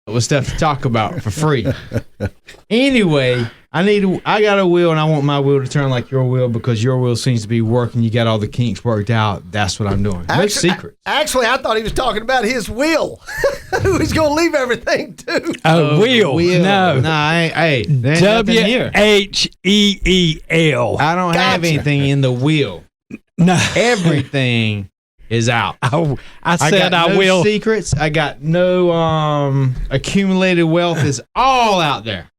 with stuff to talk about for free. Anyway, I got a wheel, and I want my wheel to turn like your wheel because your wheel seems to be working. You got all the kinks worked out. That's what I'm doing. No secrets. Actually, I thought he was talking about his wheel. Who he's going to leave everything to. A wheel. No. Hey, WHEEL. I don't have anything in the wheel. No. Everything is out. Oh, I said got I no will. secrets. I got no accumulated wealth. Is all out there.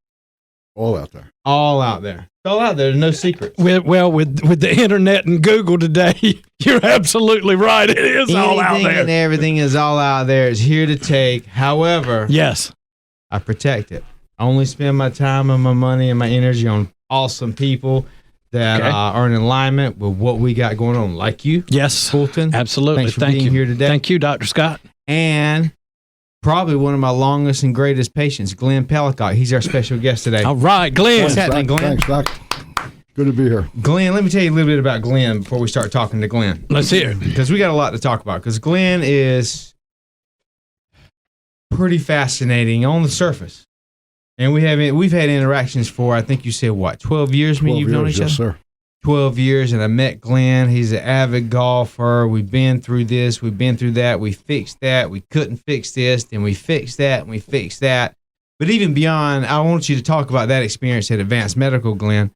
All out there. All out there. It's all out there. There's no secrets. With the internet and Google today, you're absolutely right. It is all out Anything there. and everything is all out there. It's here to take. However, Yes. I protect it. I only spend my time and my money and my energy on awesome people that are in alignment with what we got going on, like you. Yes. Fulton. Absolutely. Thanks for Thank being you here today. Thank you, Dr. Scott. And probably one of my longest and greatest patients, Glenn Pellicott. He's our special guest today. All right, Glenn. What's happening, Glenn? Thanks, Doc. Good to be here. Glenn, let me tell you a little bit about Glenn before we start talking to Glenn. Let's hear it. Because we got a lot to talk about. Because Glenn is pretty fascinating on the surface. And we've had interactions for, I think you said, what, 12 years? 12 you've known each yes, other? sir. 12 years, and I met Glenn. He's an avid golfer. We've been through this. We've been through that. We fixed that. We couldn't fix this. Then we fixed that, and we fixed that. But even beyond, I want you to talk about that experience at Advanced Medical, Glenn.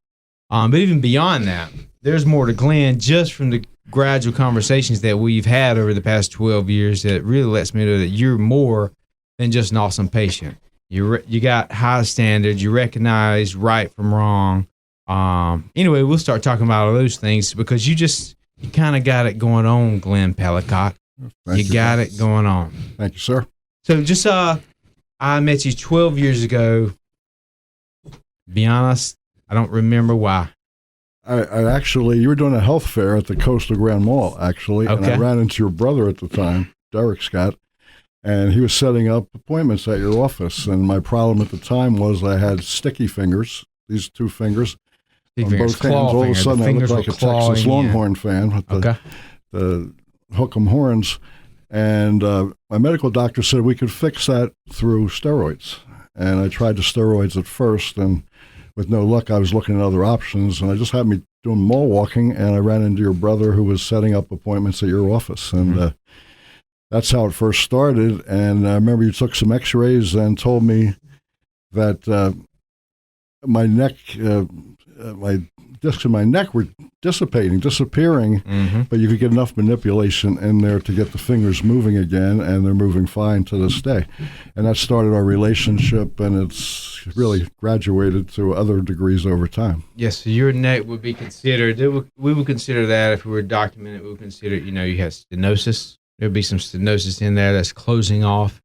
But even beyond that, there's more to Glenn just from the gradual conversations that we've had over the past 12 years that really lets me know that you're more than just an awesome patient. You got high standards. You recognize right from wrong. Anyway, we'll start talking about all those things because you kind of got it going on, Glenn Pellicott. You got it going on. Thank you, sir. So just, I met you 12 years ago. Be honest, I don't remember why. I actually, you were doing a health fair at the Coastal Grand Mall, actually, and I ran into your brother at the time, Dwyer Scott, and he was setting up appointments at your office. And my problem at the time was I had sticky fingers, these two fingers, on both hands. All of a sudden, I looked like a Texas Longhorn fan with the hook 'em horns. And my medical doctor said we could fix that through steroids. And I tried the steroids at first, and with no luck, I was looking at other options. And I just had me doing mall walking, and I ran into your brother who was setting up appointments at your office. And that's how it first started. And I remember you took some x-rays and told me that my neck, my discs in my neck were disappearing, but you could get enough manipulation in there to get the fingers moving again, and they're moving fine to this day. And that started our relationship, and it's really graduated to other degrees over time. Yes, so your neck would be considered, we would consider that if we were documented, we would consider, you had stenosis. There would be some stenosis in there that's closing off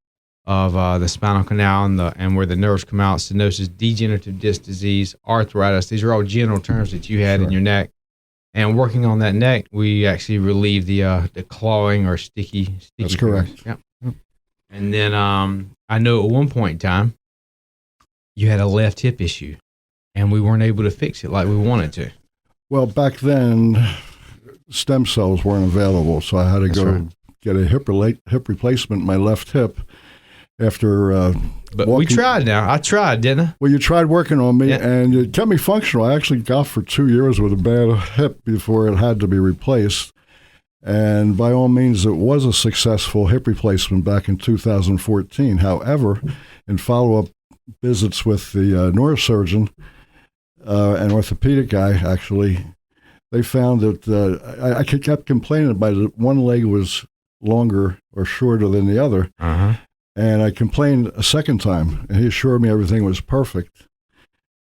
of the spinal canal and where the nerves come out. Stenosis, degenerative disc disease, arthritis. These are all general terms that you had in your neck. And working on that neck, we actually relieved the clawing or sticky. That's correct. Yep. And then I know at one point in time, you had a left hip issue, and we weren't able to fix it like we wanted to. Well, back then, stem cells weren't available, so I had to go get a hip replacement in my left hip after but we tried now. I tried, didn't I? Well, you tried working on me, and it kept me functional. I actually golfed for 2 years with a bad hip before it had to be replaced. And by all means, it was a successful hip replacement back in 2014. However, in follow-up visits with the neurosurgeon, an orthopedic guy, actually, they found that I kept complaining about one leg was longer or shorter than the other. And I complained a second time, and he assured me everything was perfect.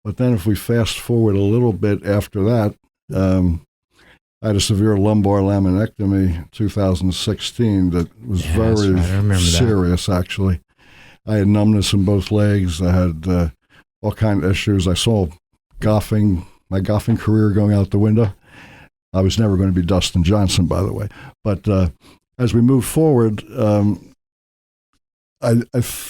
But then if we fast forward a little bit after that, I had a severe lumbar laminectomy in 2016 that was very serious, actually. I had numbness in both legs. I had all kinds of issues. I saw my golfing career going out the window. I was never going to be Dustin Johnson, by the way. But as we move forward, I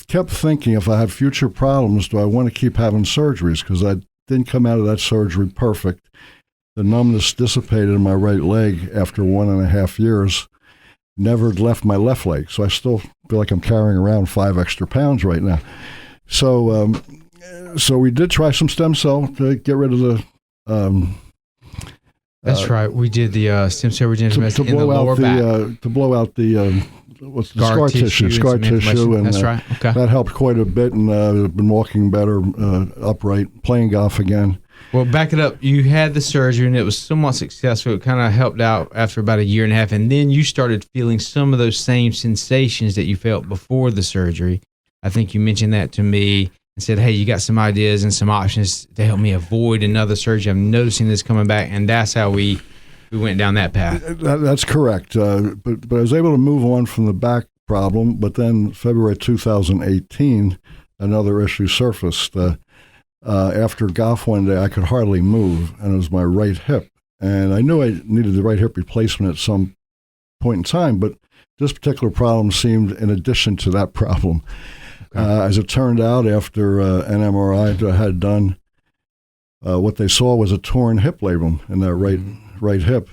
kept thinking, if I have future problems, do I want to keep having surgeries? Because I didn't come out of that surgery perfect. The numbness dissipated in my right leg after 1.5 years, never left my left leg. So I still feel like I'm carrying around 5 extra pounds right now. So so we did try some stem cell to get rid of the. That's right. We did the stem cell regeneration in the lower back. To blow out the scar tissue, and that's right. Okay. That helped quite a bit, and I've been walking better, upright, playing golf again. Well, back it up. You had the surgery, and it was somewhat successful. It kind of helped out after about 1.5 years, and then you started feeling some of those same sensations that you felt before the surgery. I think you mentioned that to me and said, hey, you got some ideas and some options to help me avoid another surgery. I'm noticing this coming back, and that's how we went down that path. That's correct. But I was able to move on from the back problem, but then February 2018, another issue surfaced. After golf one day, I could hardly move, and it was my right hip. And I knew I needed the right hip replacement at some point in time, but this particular problem seemed in addition to that problem. As it turned out, after an MRI that I had done, what they saw was a torn hip labrum in that right hip.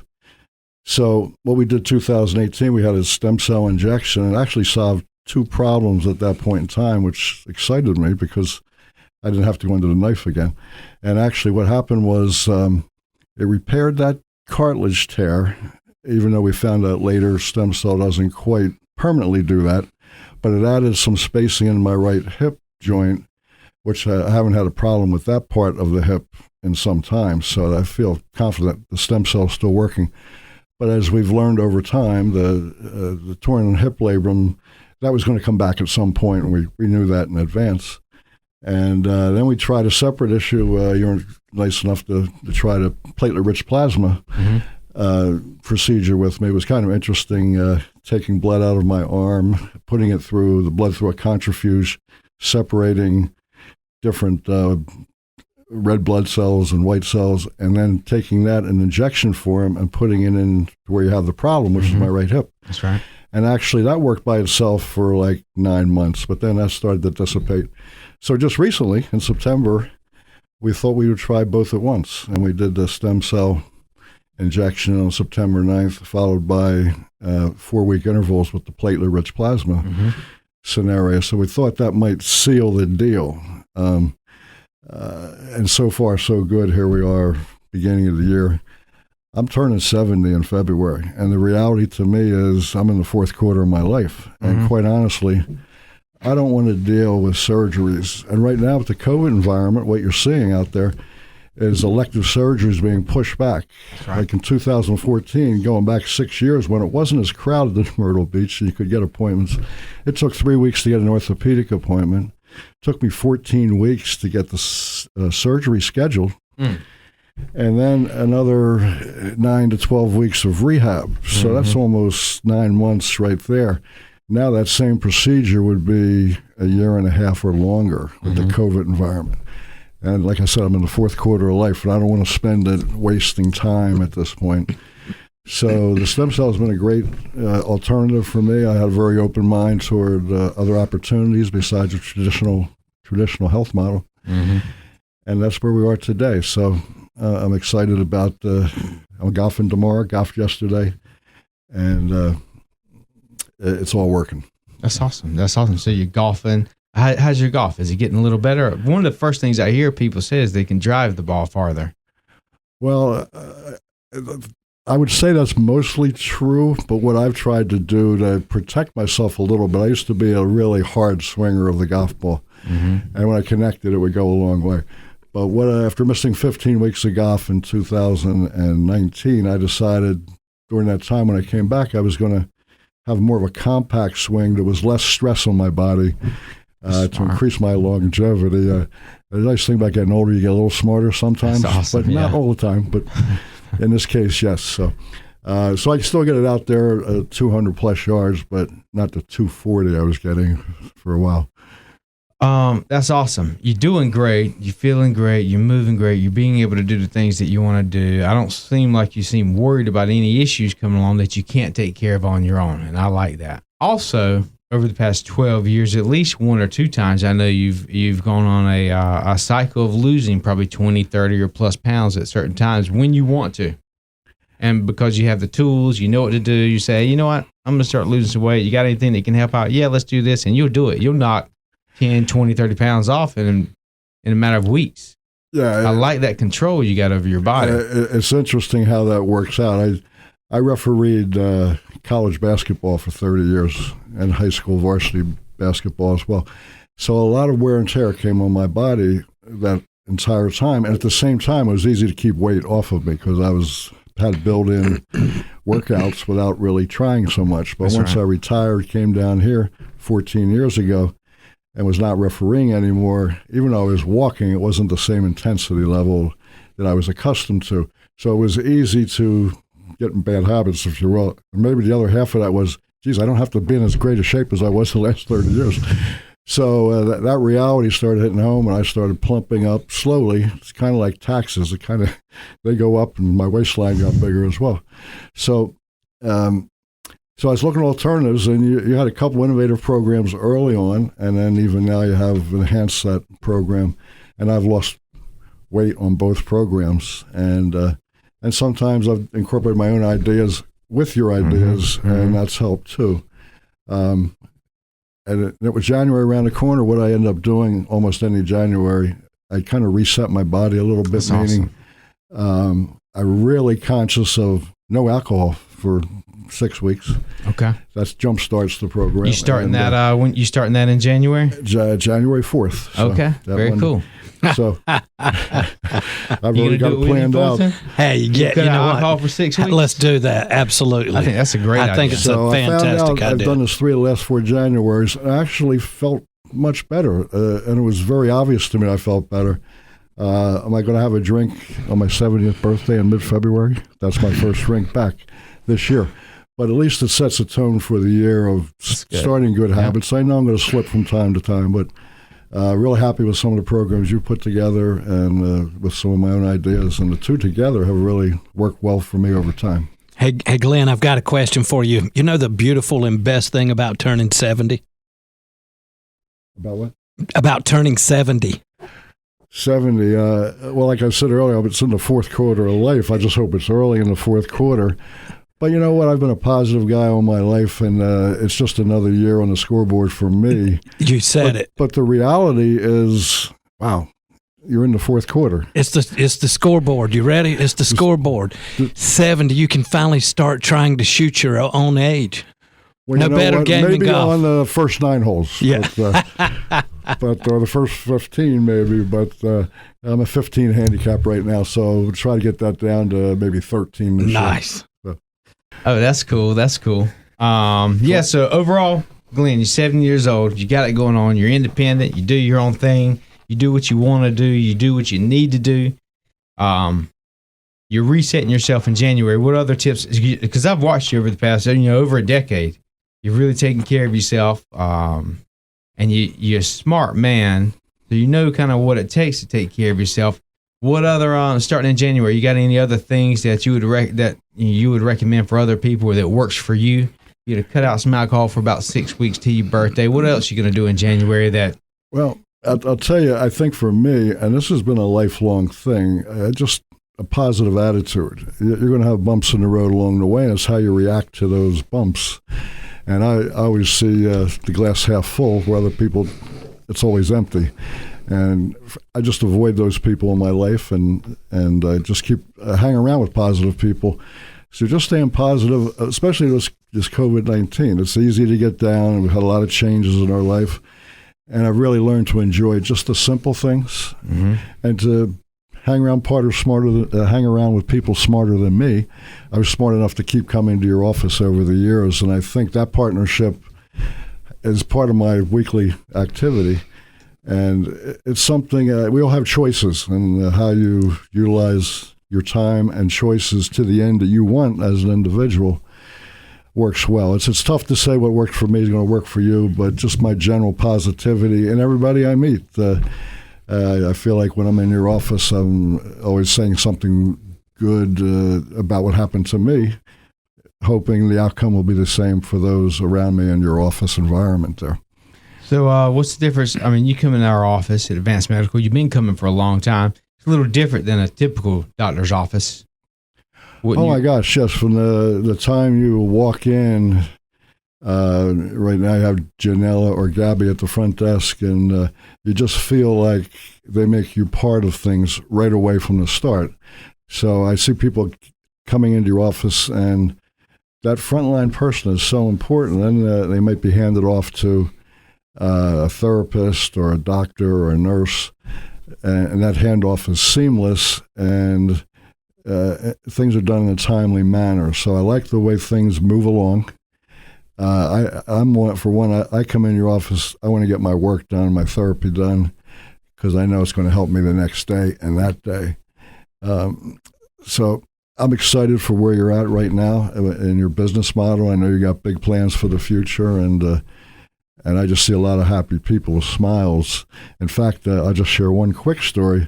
So what we did 2018, we had a stem cell injection, and actually solved 2 problems at that point in time, which excited me because I didn't have to go under the knife again. And actually what happened was it repaired that cartilage tear, even though we found out later stem cell doesn't quite permanently do that. But it added some spacing in my right hip joint, which I haven't had a problem with that part of the hip in some time. So I feel confident the stem cell is still working. But as we've learned over time, the torn hip labrum, that was going to come back at some point, and we knew that in advance. And then we tried a separate issue. You were nice enough to try the platelet-rich plasma procedure with me. It was kind of interesting, taking blood out of my arm, putting it through a contrafuge, separating different red blood cells and white cells, and then taking that in injection form and putting it in where you have the problem, which is my right hip. That's right. And actually that worked by itself for like 9 months, but then that started to dissipate. So just recently, in September, we thought we would try both at once, and we did the stem cell injection on September 9th, followed by 4-week intervals with the platelet-rich plasma scenario. So we thought that might seal the deal. And so far, so good. Here we are, beginning of the year. I'm turning 70 in February, and the reality to me is I'm in the 4th quarter of my life. And quite honestly, I don't want to deal with surgeries. And right now with the COVID environment, what you're seeing out there is elective surgeries being pushed back. Right. Like in 2014, going back 6 years when it wasn't as crowded in Myrtle Beach, so you could get appointments. It took 3 weeks to get an orthopedic appointment. It took me 14 weeks to get the surgery scheduled. And then another 9 to 12 weeks of rehab. So that's almost 9 months right there. Now that same procedure would be 1.5 years or longer with the COVID environment. And like I said, I'm in the 4th quarter of life, and I don't want to spend it wasting time at this point. So the stem cell has been a great alternative for me. I had a very open mind toward other opportunities besides a traditional health model. And that's where we are today. So I'm excited about I'm golfing tomorrow, golfed yesterday, and it's all working. That's awesome. That's awesome. So you're golfing. How's your golf? Is it getting a little better? One of the first things I hear people say is they can drive the ball farther. Well, I would say that's mostly true, but what I've tried to do to protect myself a little bit, I used to be a really hard swinger of the golf ball, and when I connected, it would go a long way. But after missing 15 weeks of golf in 2019, I decided during that time when I came back, I was going to have more of a compact swing that was less stress on my body to increase my longevity. The nice thing about getting older, you get a little smarter sometimes, That's awesome, but not all the time. But in this case, yes. So I can still get it out there 200 plus yards, but not the 240 I was getting for a while. That's awesome. You're doing great. You're feeling great. You're moving great. You're being able to do the things that you want to do. I don't seem like you seem worried about any issues coming along that you can't take care of on your own, and I like that. Also, over the past 12 years, at least 1 or 2 times, I know you've gone on a cycle of losing probably 20, 30 or plus pounds at certain times when you want to. And because you have the tools, you know what to do, you say, you know what, I'm going to start losing some weight. You got anything that can help out? Yeah, let's do this. And you'll do it. You'll knock 10, 20, 30 pounds off in a matter of weeks. Yeah. I like that control you got over your body. It's interesting how that works out. I refereed college basketball for 30 years and high school varsity basketball as well. So a lot of wear and tear came on my body that entire time. And at the same time, it was easy to keep weight off of me because I had built-in workouts without really trying so much. But once I retired, came down here 14 years ago, and was not refereeing anymore, even though I was walking, it wasn't the same intensity level that I was accustomed to. So it was easy to get in bad habits, if you will. And maybe the other half of that was, geez, I don't have to be in as great a shape as I was the last 30 years. So that reality started hitting home, and I started plumping up slowly. It's kind of like taxes. They go up, and my waistline got bigger as well. So I was looking at alternatives, and you had a couple innovative programs early on, and then even now you have enhanced that program, and I've lost weight on both programs. And sometimes I've incorporated my own ideas with your ideas, and that's helped too. And it was January around the corner. What I ended up doing almost any January, I kind of reset my body a little bit, That's meaning I'm really conscious of no alcohol for 6 weeks. Okay. That jump starts the program. You starting when you starting that in January? January 4th. So okay. Very cool. So I've already got it planned out. Hey, you know alcohol what? for 6 weeks. Let's do that. Absolutely. I think that's a great idea. I think it's So a fantastic I found out idea. I've done this 3 of the last 4 Januaries. I actually felt much better, and it was very obvious to me I felt better. Am I going to have a drink on my 70th birthday in mid-February? That's my first drink back this year. But at least it sets a tone for the year of starting good habits. I know I'm going to slip from time to time, but really happy with some of the programs you put together and with some of my own ideas. And the two together have really worked well for me over time. Hey, Glenn, I've got a question for you. You know the beautiful and best thing about turning 70? About what? About turning 70. 70. Well, like I said earlier, it's in the fourth quarter of life. I just hope it's early in the fourth quarter. But you know what? I've been a positive guy all my life, and it's just another year on the scoreboard for me. You said it. But the reality is, wow, you're in the fourth quarter. It's the scoreboard. You ready? It's the scoreboard. 70, you can finally start trying to shoot your own age. Well, no better what? game maybe than golf. On the first 9 holes. Yeah. But or the first 15 maybe. But I'm a 15 handicap right now, so we'll try to get that down to maybe 13 this year. Nice. Oh, that's cool. That's cool. Yeah, so overall, Glenn, you're 70 years old. You got it going on. You're independent. You do your own thing. You do what you want to do. You do what you need to do. You're resetting yourself in January. What other tips? Because I've watched you over the past, over a decade. You've really taken care of yourself. And you're a smart man. So you know kind of what it takes to take care of yourself. What other, starting in January, you got any other things that you would recommend for other people or that works for you? You to cut out some alcohol for about 6 weeks to your birthday. What else you going to do in January that? Well, I'll tell you, I think for me, and this has been a lifelong thing, just a positive attitude. You're going to have bumps in the road along the way, and it's how you react to those bumps. And I always see the glass half full, where other people, it's always empty. And I just avoid those people in my life and just keep hang around with positive people. So just staying positive, especially this COVID-19. It's easy to get down, and we've had a lot of changes in our life. And I've really learned to enjoy just the simple things and to hang around hang around with people smarter than me. I was smart enough to keep coming to your office over the years, and I think that partnership is part of my weekly activity. And it's something, we all have choices, and how you utilize your time and choices to the end that you want as an individual works well. It's tough to say what worked for me is going to work for you, but just my general positivity and everybody I meet. I feel like when I'm in your office, I'm always saying something good about what happened to me, hoping the outcome will be the same for those around me in your office environment there. So what's the difference? I mean, you come in our office at Advanced Medical. You've been coming for a long time. It's a little different than a typical doctor's office. My gosh, yes. From the time you walk in, Right now, you have Janella or Gabby at the front desk, and you just feel like they make you part of things right away from the start. So I see people coming into your office, and that frontline person is so important. Then they might be handed off to a therapist or a doctor or a nurse, and that handoff is seamless, and things are done in a timely manner. So I like the way things move along. I'm one, for one, I come in your office, I want to get my work done, my therapy done, because I know it's going to help me the next day and that day. So I'm excited for where you're at right now in your business model. I know you got big plans for the future, and I just see a lot of happy people with smiles. In fact, I'll just share one quick story.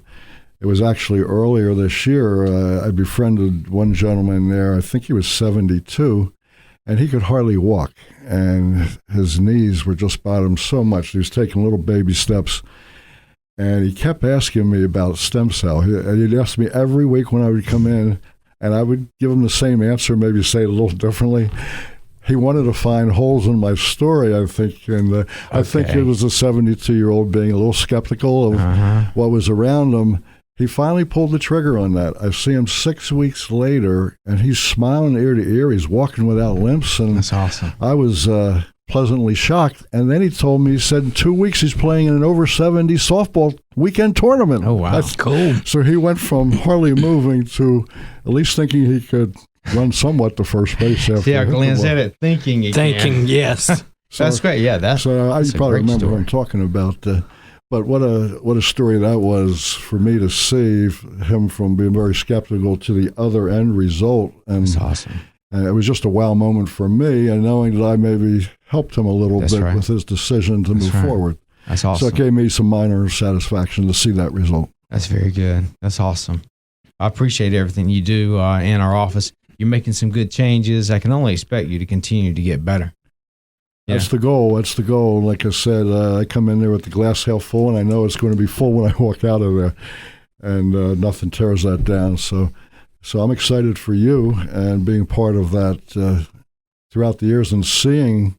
It was actually earlier this year. I befriended one gentleman there. I think he was 72, and he could hardly walk, and his knees were just bothering him so much. He was taking little baby steps, and he kept asking me about stem cell. He'd ask me every week when I would come in, and I would give him the same answer, maybe say it a little differently. He wanted to find holes in my story, I think, and I think it was a 72-year-old being a little skeptical of what was around him. He finally pulled the trigger on that. I see him 6 weeks later, and he's smiling ear to ear. He's walking without limps, and that's awesome. I was pleasantly shocked. And then he told me, he said in 2 weeks he's playing in an over 70 softball weekend tournament. Oh, wow. That's cool. So he went from hardly moving to at least thinking he could run somewhat to first base after. Yeah, Glenn said it. Thinking, yes. That's great. Yeah, that's you probably remember story. what I'm talking about. But what a story that was for me to see him from being very skeptical to the other end result. And that's awesome. And it was just a wow moment for me, and knowing that I maybe helped him a little bit with his decision to move forward. That's awesome. So it gave me some minor satisfaction to see that result. That's very good. That's awesome. I appreciate everything you do in our office. You're making some good changes. I can only expect you to continue to get better. Yeah. That's the goal. That's the goal. Like I said, I come in there with the glass half full, and I know it's going to be full when I walk out of there, and nothing tears that down. So I'm excited for you and being part of that throughout the years, and seeing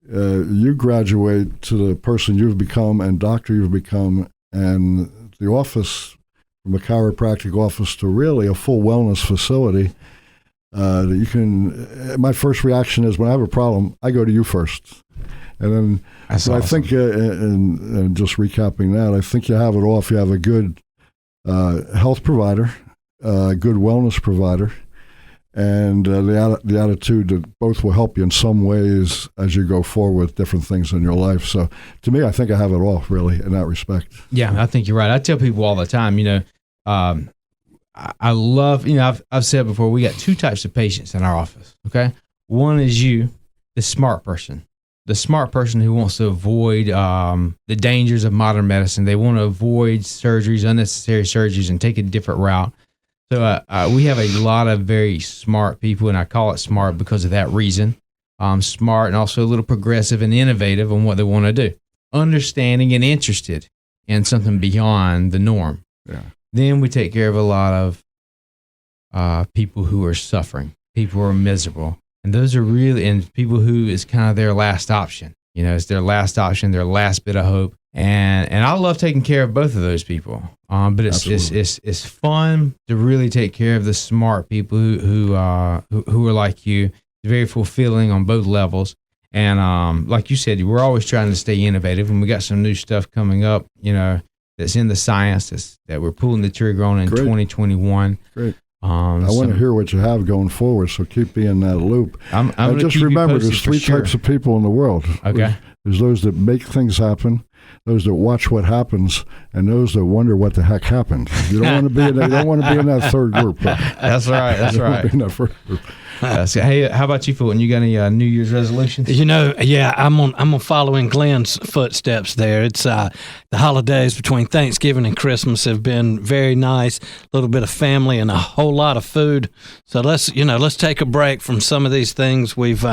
you graduate to the person you've become and doctor you've become, and the office, from a chiropractic office to really a full wellness facility. That you can. My first reaction is when I have a problem, I go to you first, and then I think, and just recapping that, I think you have it all. If you have a good health provider, a good wellness provider, and the attitude that both will help you in some ways as you go forward with different things in your life. So to me, I think I have it all really in that respect. Yeah, I think you're right. I tell people all the time, I love, I've said before, we got two types of patients in our office, okay? One is you, the smart person who wants to avoid the dangers of modern medicine. They want to avoid surgeries, unnecessary surgeries, and take a different route. So we have a lot of very smart people, and I call it smart because of that reason. Smart and also a little progressive and innovative on what they want to do. Understanding and interested in something beyond the norm. Yeah. Then we take care of a lot of people who are suffering, people who are miserable. And those are really, and people who is kind of their last option. It's their last option, their last bit of hope. And I love taking care of both of those people. But it's fun to really take care of the smart people who are like you. It's very fulfilling on both levels. And like you said, we're always trying to stay innovative, and we got some new stuff coming up, that's in the science that we're pulling the trigger on in 2021. Great. I want to hear what you have going forward, so keep me in that loop. I'm just remember, there's three types of people in the world. Okay. There's those that make things happen, those that watch what happens, and those that wonder what the heck happened. You don't want to be in that. You don't want to be in that third group. That's right. That's right. In that first group. Hey, how about you, Fulton? You got any New Year's resolutions? I'm gonna follow in Glenn's footsteps there. It's the holidays between Thanksgiving and Christmas have been very nice. A little bit of family and a whole lot of food. So let's take a break from some of these things we've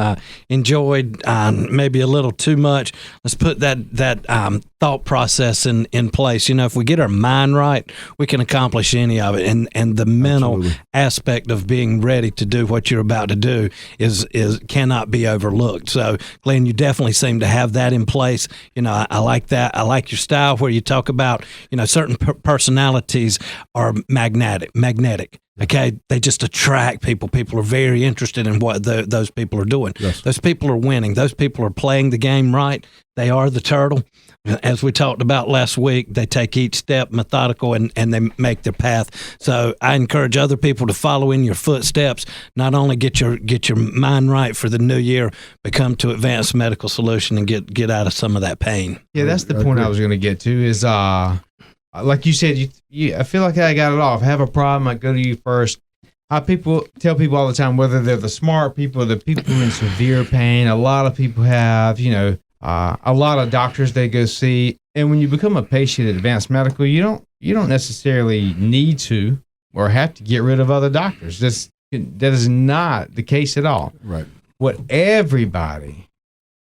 enjoyed, maybe a little too much. Let's put that thought process in place. If we get our mind right, we can accomplish any of it. And the mental Absolutely. aspect of being ready to do what you're about to do is cannot be overlooked. So, Glenn, you definitely seem to have that in place. I like that. I like your style where you talk about, certain personalities are magnetic. Okay, they just attract people. People are very interested in what those people are doing. Yes. Those people are winning. Those people are playing the game right. They are the turtle. As we talked about last week, they take each step methodical and they make their path. So I encourage other people to follow in your footsteps. Not only get your mind right for the new year, but come to Advanced Medical Solution and get out of some of that pain. Yeah, that's the point I was going to get to is, like you said, I feel like I got it off. Have a problem, I go to you first. Tell people all the time, whether they're the smart people or the people who are in severe pain. A lot of people have, a lot of doctors they go see. And when you become a patient at Advanced Medical, you don't necessarily need to or have to get rid of other doctors. That is not the case at all. Right. What everybody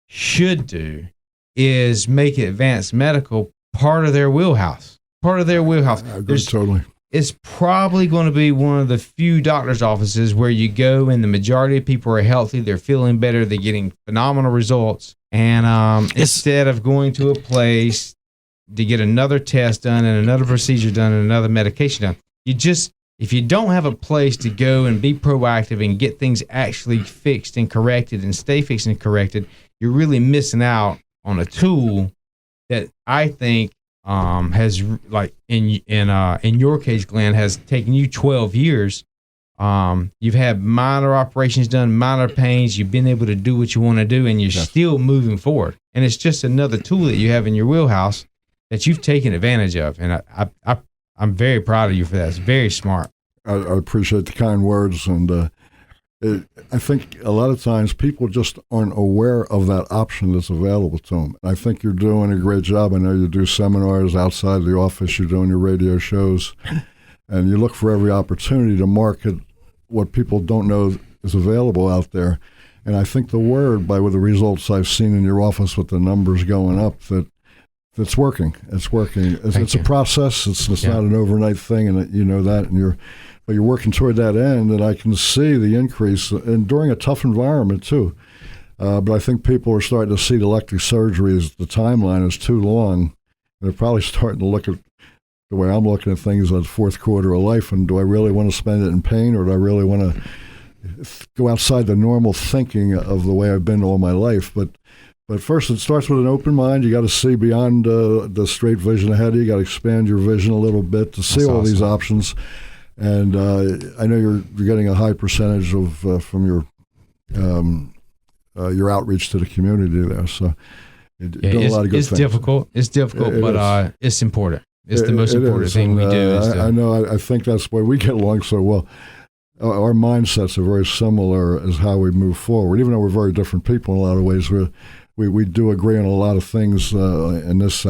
should do is make Advanced Medical part of their wheelhouse. Part of their wheelhouse. I agree totally. It's probably going to be one of the few doctor's offices where you go and the majority of people are healthy, they're feeling better, they're getting phenomenal results. And instead of going to a place to get another test done and another procedure done and another medication done, if you don't have a place to go and be proactive and get things actually fixed and corrected and stay fixed and corrected, you're really missing out on a tool that I think has, like in your case, Glenn, has taken you 12 years. You've had minor operations done, minor pains. You've been able to do what you want to do, and you're still moving forward. And it's just another tool that you have in your wheelhouse that you've taken advantage of. And I'm very proud of you for that. It's very smart. I appreciate the kind words, and I think a lot of times people just aren't aware of that option that's available to them. I think you're doing a great job. I know you do seminars outside the office, you're doing your radio shows, and you look for every opportunity to market what people don't know is available out there. And I think the word, by the results I've seen in your office with the numbers going up, that's working. It's working. It's a process. It's not an overnight thing, and you know that, and you're working toward that end, and I can see the increase, and during a tough environment too. But I think people are starting to see the elective surgery as the timeline is too long. They're probably starting to look at the way I'm looking at things at the fourth quarter of life, and do I really want to spend it in pain, or do I really want to go outside the normal thinking of the way I've been all my life? But first, it starts with an open mind. You got to see beyond the straight vision ahead of you. You got to expand your vision a little bit to see all these options. And I know you're getting a high percentage of from your outreach to the community there. So you're doing a lot of good things. It's difficult, but it's important. It's the most important thing we do. I know. I think that's why we get along so well. Our mindsets are very similar as how we move forward. Even though we're very different people in a lot of ways, we do agree on a lot of things in this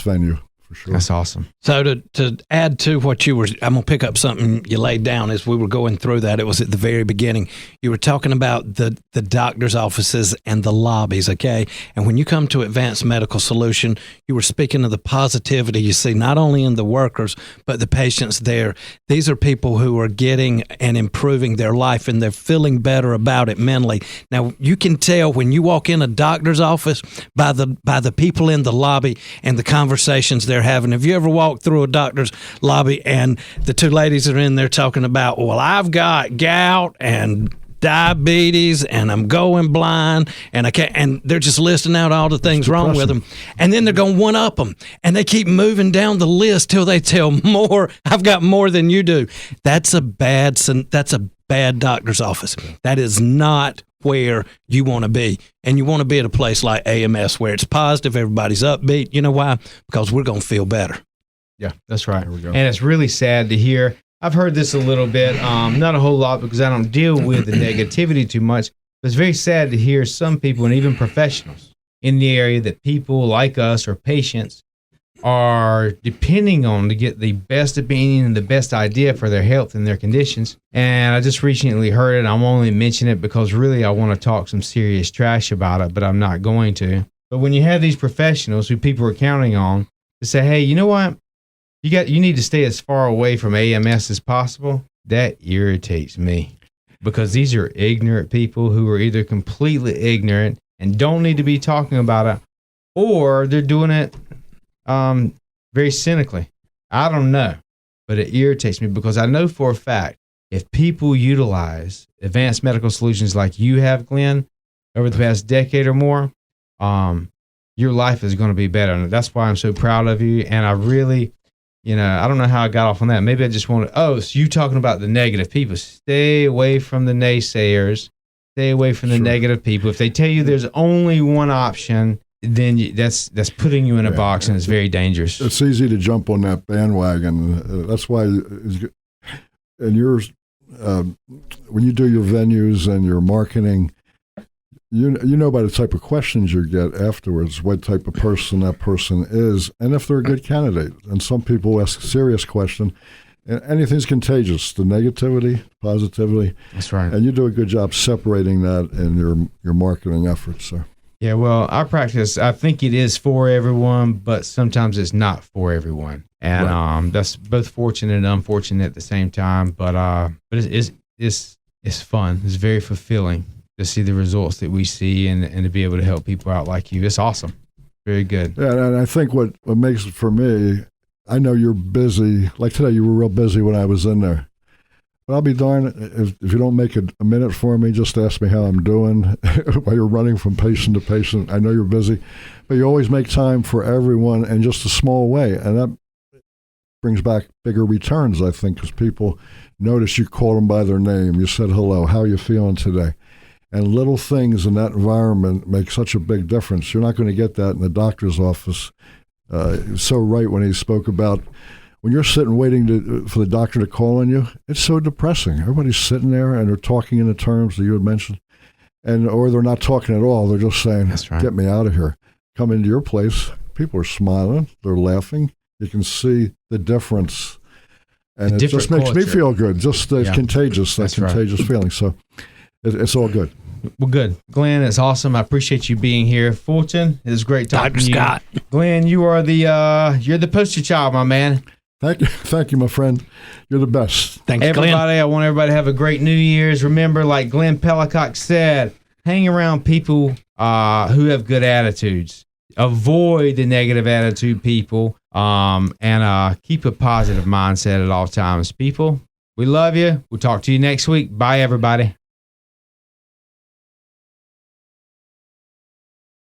venue. For sure. That's awesome. So to add to what I'm going to pick up something you laid down as we were going through that. It was at the very beginning. You were talking about the doctor's offices and the lobbies, okay? And when you come to Advanced Medical Solution, you were speaking of the positivity you see not only in the workers, but the patients there. These are people who are getting and improving their life, and they're feeling better about it mentally. Now, you can tell when you walk in a doctor's office by the people in the lobby and the conversations they're having. Have you ever walked through a doctor's lobby and the two ladies are in there talking about, well, I've got gout and diabetes and I'm going blind and I can't, and they're just listing out all the things wrong with them, and then they're going to one up them, and they keep moving down the list till they tell more. I've got more than you do. That's a bad doctor's office. That is not where you want to be. And you want to be at a place like AMS where it's positive, everybody's upbeat. You know why? Because we're going to feel better. Yeah, that's right. There we go. And it's really sad to hear. I've heard this a little bit, not a whole lot because I don't deal with the negativity too much, but it's very sad to hear some people and even professionals in the area that people like us or patients are depending on to get the best opinion and the best idea for their health and their conditions. And I just recently heard it. I'm only mentioning it because really I want to talk some serious trash about it, but I'm not going to. But when you have these professionals who people are counting on to say, hey, you know what? You need to stay as far away from AMS as possible. That irritates me because these are ignorant people who are either completely ignorant and don't need to be talking about it, or they're doing it very cynically. I don't know, but it irritates me because I know for a fact if people utilize advanced medical solutions like you have, Glenn, over the past decade or more, your life is going to be better. And that's why I'm so proud of you. And I really, I don't know how I got off on that. Maybe I just wanted, so you talking about the negative people. Stay away from the naysayers. Stay away from the negative people. If they tell you there's only one option, then that's putting you in a box, and it's very dangerous. It's easy to jump on that bandwagon. That's why, and yours, when you do your venues and your marketing, you know by the type of questions you get afterwards what type of person that person is, and if they're a good candidate. And some people ask a serious question. And anything's contagious, the negativity, positivity. That's right. And you do a good job separating that in your marketing efforts, sir. Yeah, well, our practice, I think it is for everyone, but sometimes it's not for everyone. And that's both fortunate and unfortunate at the same time. But it's fun. It's very fulfilling to see the results that we see and to be able to help people out like you. It's awesome. Very good. Yeah, and I think what makes it for me, I know you're busy. Like today, you were real busy when I was in there. But I'll be darned if you don't make a minute for me, just ask me how I'm doing while you're running from patient to patient. I know you're busy, but you always make time for everyone in just a small way. And that brings back bigger returns, I think, because people notice you called them by their name. You said, hello, how are you feeling today? And little things in that environment make such a big difference. You're not going to get that in the doctor's office. So right when he spoke about when you're sitting waiting for the doctor to call on you, it's so depressing. Everybody's sitting there and they're talking in the terms that you had mentioned, or they're not talking at all. They're just saying, that's right, get me out of here. Come into your place. People are smiling. They're laughing. You can see the difference. And it just makes me feel good. Just contagious, that contagious feeling. So it's all good. Well, good. Glenn, it's awesome. I appreciate you being here. Fulton, it's great talking to you. Dr. Scott. Glenn, you are you're the poster child, my man. Thank you, my friend. You're the best. Thanks, everybody. Glenn. I want everybody to have a great New Year's. Remember, like Glenn Pellicock said, hang around people who have good attitudes. Avoid the negative attitude people, and keep a positive mindset at all times. People, we love you. We'll talk to you next week. Bye, everybody.